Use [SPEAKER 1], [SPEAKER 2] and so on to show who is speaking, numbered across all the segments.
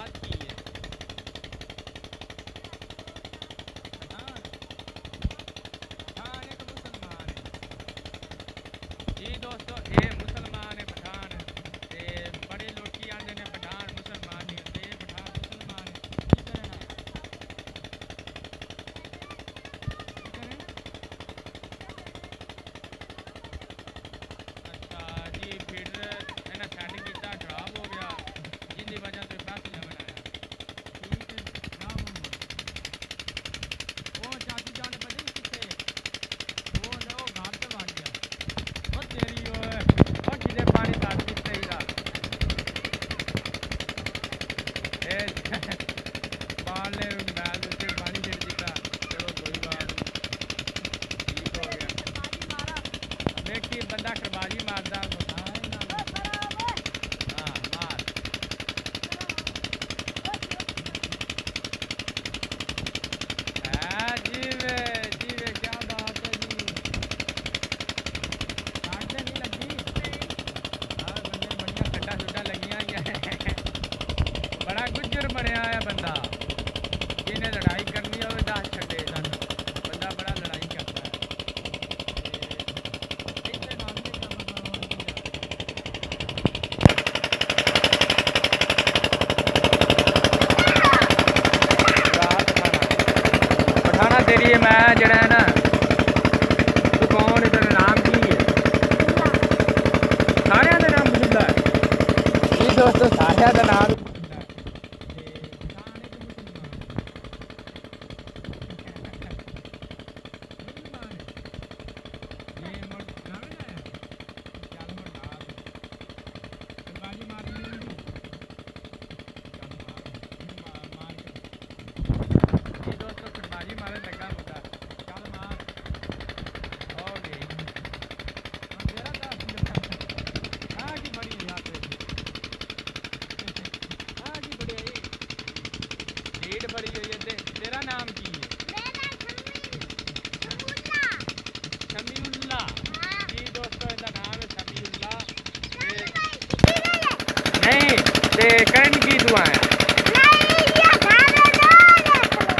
[SPEAKER 1] जात की है? पठान। पठान एक मुसलमान है जी दोस्तों, ये मुसलमान है पठान। ते बड़े लोग की आंदे ने पठान मुसलमान नहीं होते, ये पठान मुसलमान है। की करना है? की करना? अच्छा जी, फिर इन्हें सेट किया खराब हो गया जिंदी वजह से पैसे नहीं बनाया। ठीक है, खराब हो गया। ओ चाचू जान पता नहीं कितने वो ना वो घर पे भाग गया। ओ तेरी ओए ओ किधे पानी साथ कितने ही था ए पाले बैल से पानी गिर दिया। चलो कोई बात नहीं, ठीक हो गया। देखिए बंदा खरबाजी मारदा हाँ मार। जीवे जीवे क्या बात है जी, काटने नहीं लगी। हाँ बंदे बढ़िया खड्डा खुड्डा लगियां ही है। बड़ा गुज्जर बनया है बंदा, जिन्हें लड़ाई करनी हो दस छड्डे सन, बंदा बड़ा लड़ाई करता है। इतने नाम के काम पठाना तेरी है। मैं जरा है ना तू कौन है, तेरा नाम की है? सारे का नाम बदलदा है जी दोस्तों, सारे का नाम बड़ी हुई है। तेरा नाम की है? शमीउल्ला जी दोस्तों, इसका नाम है शमीउल्ला। नहीं ते कहन की दुआ है?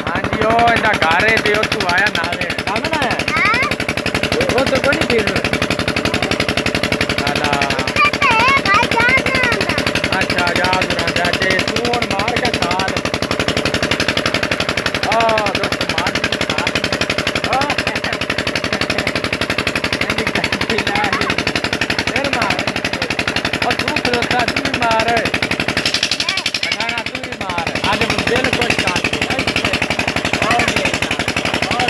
[SPEAKER 1] हाँ जी ओ इंदा घर है ते तू आया नाले ना है वो तो कोई फिर आला। अच्छा याद रहा ते तू और मार के साल दोस्त मार के साल फिर मार और तू खलोता तू भी मार ना तू भी मार आज दिल को काट और ये और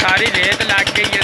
[SPEAKER 1] ਸਾਰੀ ਰੇਤ ਲੱਗ ਗਈ